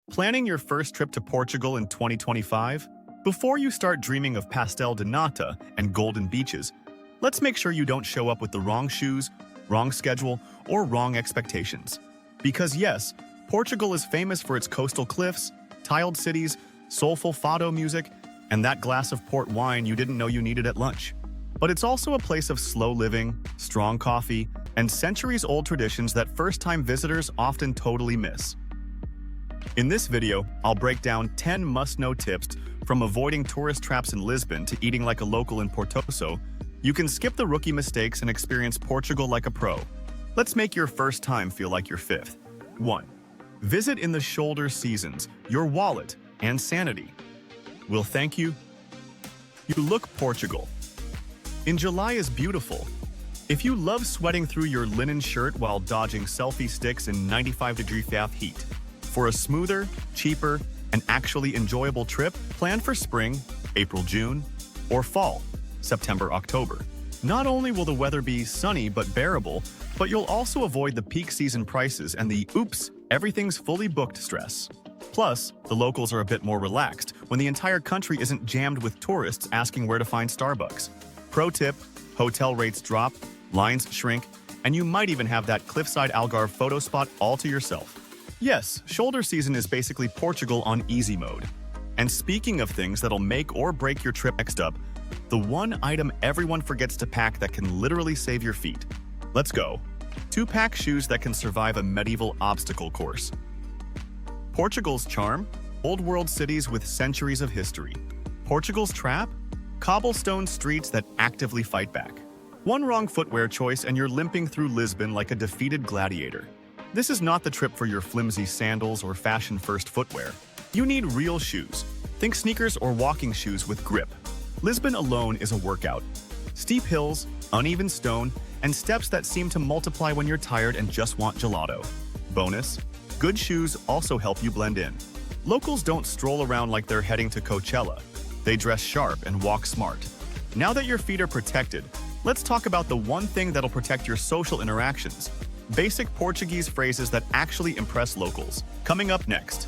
Planning your first trip to Portugal in 2025? Before you start dreaming of pastel de nata and golden beaches, let's make sure you don't show up with the wrong shoes, wrong schedule, or wrong expectations. Because yes, Portugal is famous for its coastal cliffs, tiled cities, soulful fado music, and that glass of port wine you didn't know you needed at lunch. But it's also a place of slow living, strong coffee, and centuries-old traditions that first-time visitors often totally miss. In this video, I'll break down 10 must-know tips from avoiding tourist traps in Lisbon to eating like a local in Porto, so you can skip the rookie mistakes and experience Portugal like a pro. Let's make your first time feel like your fifth. 1. Visit in the shoulder seasons. Your wallet and sanity will thank you. You look Portugal. In July is beautiful. If you love sweating through your linen shirt while dodging selfie sticks in 95-degree F heat, for a smoother, cheaper, and actually enjoyable trip, plan for spring, April-June, or fall, September-October. Not only will the weather be sunny but bearable, but you'll also avoid the peak season prices and the oops, everything's fully booked stress. Plus, the locals are a bit more relaxed when the entire country isn't jammed with tourists asking where to find Starbucks. Pro tip, hotel rates drop, lines shrink, and you might even have that cliffside Algarve photo spot all to yourself. Yes, shoulder season is basically Portugal on easy mode. And speaking of things that'll make or break your trip, next up, the one item everyone forgets to pack that can literally save your feet. Let's go. 2-pack shoes that can survive a medieval obstacle course. Portugal's charm? Old world cities with centuries of history. Portugal's trap? Cobblestone streets that actively fight back. One wrong footwear choice and you're limping through Lisbon like a defeated gladiator. This is not the trip for your flimsy sandals or fashion-first footwear. You need real shoes. Think sneakers or walking shoes with grip. Lisbon alone is a workout. Steep hills, uneven stone, and steps that seem to multiply when you're tired and just want gelato. Bonus, good shoes also help you blend in. Locals don't stroll around like they're heading to Coachella. They dress sharp and walk smart. Now that your feet are protected, let's talk about the one thing that'll protect your social interactions. Basic Portuguese phrases that actually impress locals. Coming up next.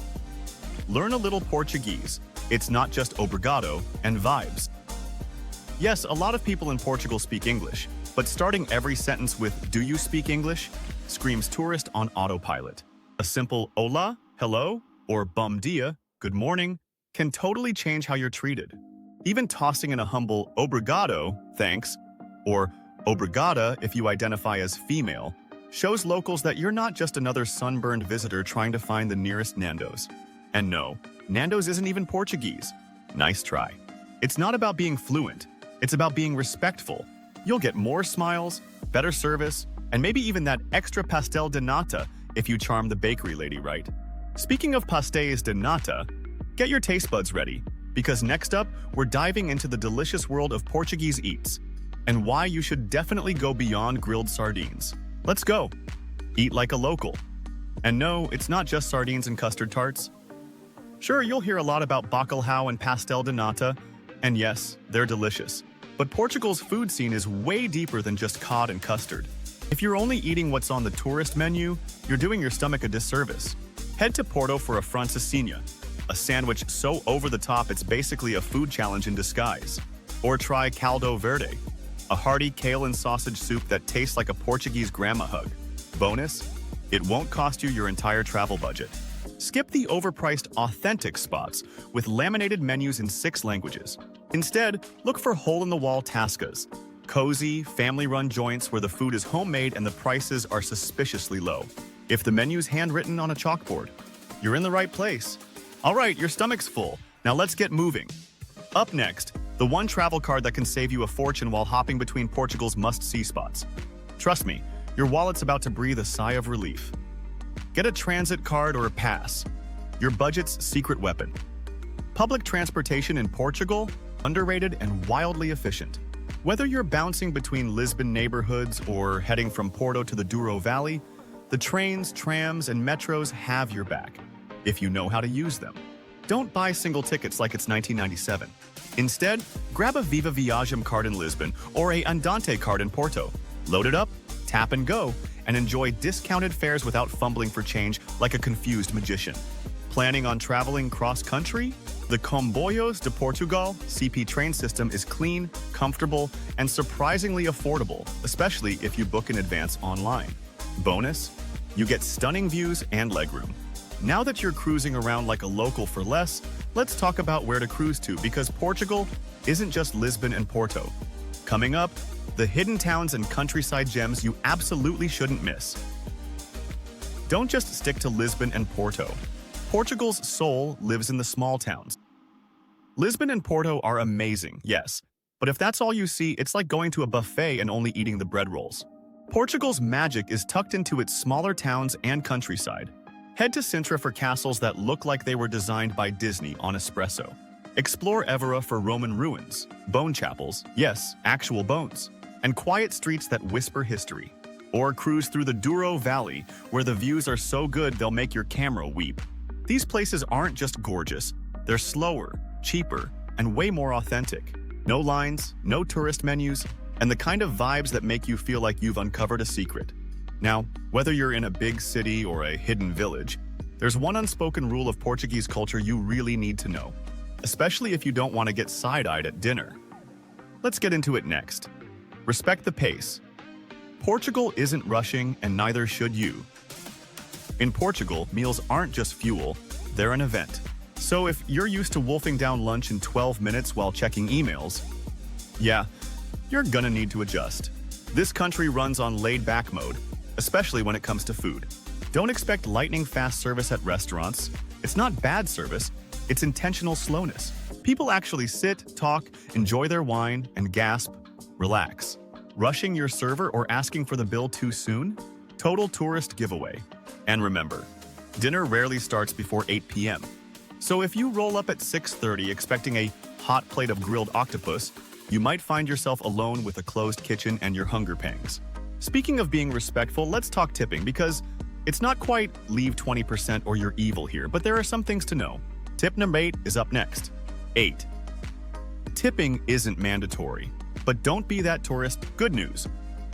Learn a little Portuguese. It's not just obrigado and vibes. Yes, a lot of people in Portugal speak English, but starting every sentence with "Do you speak English?" screams tourist on autopilot. A simple "Hola," hello, or "Bom dia," good morning, can totally change how you're treated. Even tossing in a humble "Obrigado," thanks, or "Obrigada" if you identify as female, shows locals that you're not just another sunburned visitor trying to find the nearest Nando's. And no, Nando's isn't even Portuguese. Nice try. It's not about being fluent, it's about being respectful. You'll get more smiles, better service, and maybe even that extra pastel de nata if you charm the bakery lady right. Speaking of pastéis de nata, get your taste buds ready, because next up, we're diving into the delicious world of Portuguese eats, and why you should definitely go beyond grilled sardines. Let's go. Eat like a local. And no, it's not just sardines and custard tarts. Sure, you'll hear a lot about bacalhau and pastel de nata, and yes, they're delicious. But Portugal's food scene is way deeper than just cod and custard. If you're only eating what's on the tourist menu, you're doing your stomach a disservice. Head to Porto for a francesinha, a sandwich so over the top it's basically a food challenge in disguise. Or try caldo verde, a hearty kale and sausage soup that tastes like a Portuguese grandma hug. Bonus, it won't cost you your entire travel budget. Skip the overpriced authentic spots with laminated menus in 6 languages. Instead, look for hole-in-the-wall tascas, cozy, family-run joints where the food is homemade and the prices are suspiciously low. If the menu's handwritten on a chalkboard, you're in the right place. All right, your stomach's full. Now let's get moving. Up next, the one travel card that can save you a fortune while hopping between Portugal's must-see spots. Trust me, your wallet's about to breathe a sigh of relief. Get a transit card or a pass, your budget's secret weapon. Public transportation in Portugal, underrated and wildly efficient. Whether you're bouncing between Lisbon neighborhoods or heading from Porto to the Douro Valley, the trains, trams, and metros have your back, if you know how to use them. Don't buy single tickets like it's 1997. Instead, grab a Viva Viagem card in Lisbon or a Andante card in Porto. Load it up, tap and go, and enjoy discounted fares without fumbling for change like a confused magician. Planning on traveling cross-country? The Comboios de Portugal CP train system is clean, comfortable, and surprisingly affordable, especially if you book in advance online. Bonus, you get stunning views and legroom. Now that you're cruising around like a local for less, let's talk about where to cruise to, because Portugal isn't just Lisbon and Porto. Coming up, the hidden towns and countryside gems you absolutely shouldn't miss. Don't just stick to Lisbon and Porto. Portugal's soul lives in the small towns. Lisbon and Porto are amazing, yes, but if that's all you see, it's like going to a buffet and only eating the bread rolls. Portugal's magic is tucked into its smaller towns and countryside. Head to Sintra for castles that look like they were designed by Disney on espresso. Explore Évora for Roman ruins, bone chapels, yes, actual bones, and quiet streets that whisper history. Or cruise through the Douro Valley, where the views are so good they'll make your camera weep. These places aren't just gorgeous, they're slower, cheaper, and way more authentic. No lines, no tourist menus, and the kind of vibes that make you feel like you've uncovered a secret. Now, whether you're in a big city or a hidden village, there's one unspoken rule of Portuguese culture you really need to know, especially if you don't want to get side-eyed at dinner. Let's get into it next. Respect the pace. Portugal isn't rushing, and neither should you. In Portugal, meals aren't just fuel, they're an event. So if you're used to wolfing down lunch in 12 minutes while checking emails, yeah, you're gonna need to adjust. This country runs on laid-back mode, especially when it comes to food. Don't expect lightning-fast service at restaurants. It's not bad service, it's intentional slowness. People actually sit, talk, enjoy their wine, and gasp, relax. Rushing your server or asking for the bill too soon? Total tourist giveaway. And remember, dinner rarely starts before 8 p.m. So if you roll up at 6:30 expecting a hot plate of grilled octopus, you might find yourself alone with a closed kitchen and your hunger pangs. Speaking of being respectful, let's talk tipping, because it's not quite leave 20% or you're evil here, but there are some things to know. Tip number 8 is up next. 8. Tipping isn't mandatory, but don't be that tourist. Good news.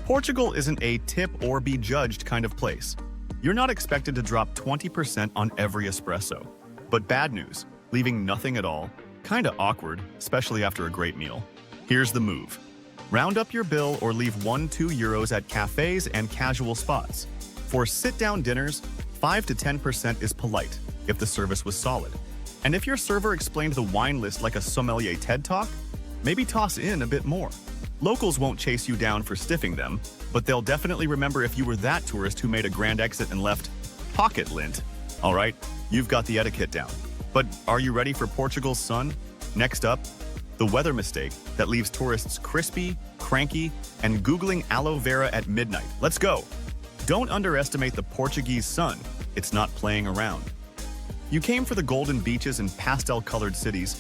Portugal isn't a tip or be judged kind of place. You're not expected to drop 20% on every espresso. But bad news, leaving nothing at all, kinda awkward, especially after a great meal. Here's the move. Round up your bill or leave 1-2 euros at cafes and casual spots. For sit-down dinners, 5 to 10% is polite, if the service was solid. And if your server explained the wine list like a sommelier TED Talk, maybe toss in a bit more. Locals won't chase you down for stiffing them, but they'll definitely remember if you were that tourist who made a grand exit and left pocket lint. All right, you've got the etiquette down. But are you ready for Portugal's sun? Next up, the weather mistake that leaves tourists crispy, cranky, and Googling aloe vera at midnight. Let's go! Don't underestimate the Portuguese sun. It's not playing around. You came for the golden beaches and pastel-colored cities,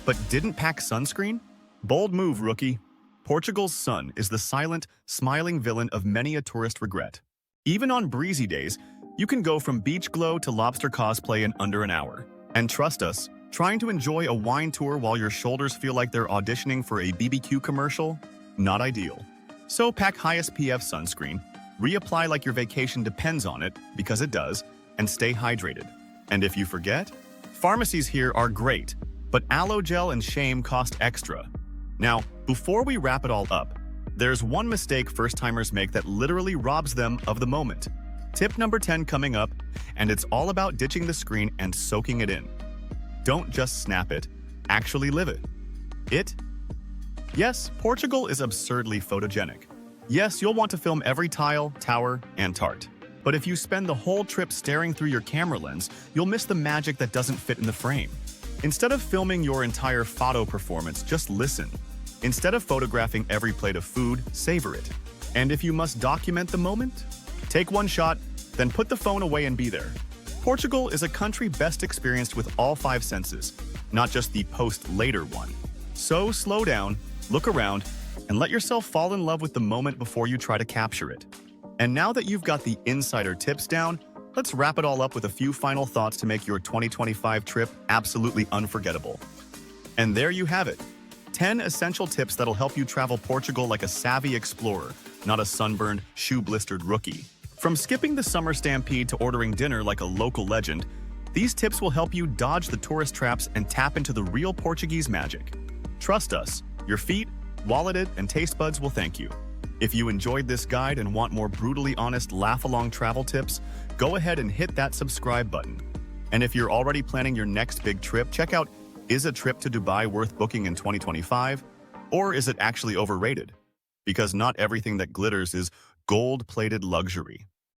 but didn't pack sunscreen? Bold move, rookie. Portugal's sun is the silent, smiling villain of many a tourist regret. Even on breezy days, you can go from beach glow to lobster cosplay in under an hour. And trust us, trying to enjoy a wine tour while your shoulders feel like they're auditioning for a BBQ commercial? Not ideal. So pack high SPF sunscreen, reapply like your vacation depends on it, because it does, and stay hydrated. And if you forget, pharmacies here are great, but aloe gel and shame cost extra. Now, before we wrap it all up, there's one mistake first-timers make that literally robs them of the moment. Tip number 10 coming up, and it's all about ditching the screen and soaking it in. Don't just snap it, actually live it. Yes, Portugal is absurdly photogenic. Yes, you'll want to film every tile, tower, and tart. But if you spend the whole trip staring through your camera lens, you'll miss the magic that doesn't fit in the frame. Instead of filming your entire photo performance, just listen. Instead of photographing every plate of food, savor it. And if you must document the moment, take one shot, then put the phone away and be there. Portugal is a country best experienced with all 5 senses, not just the post-later one. So slow down, look around, and let yourself fall in love with the moment before you try to capture it. And now that you've got the insider tips down, let's wrap it all up with a few final thoughts to make your 2025 trip absolutely unforgettable. And there you have it. 10 essential tips that'll help you travel Portugal like a savvy explorer, not a sunburned, shoe-blistered rookie. From skipping the summer stampede to ordering dinner like a local legend, These tips will help you dodge the tourist traps and tap into the real Portuguese magic. Trust us, your feet, wallet, and taste buds will thank you. If you enjoyed this guide and want more brutally honest laugh-along travel tips, go ahead and hit that subscribe button. And if you're already planning your next big trip, check out, is a trip to Dubai worth booking in 2025? Or is it actually overrated? Because not everything that glitters is gold-plated luxury.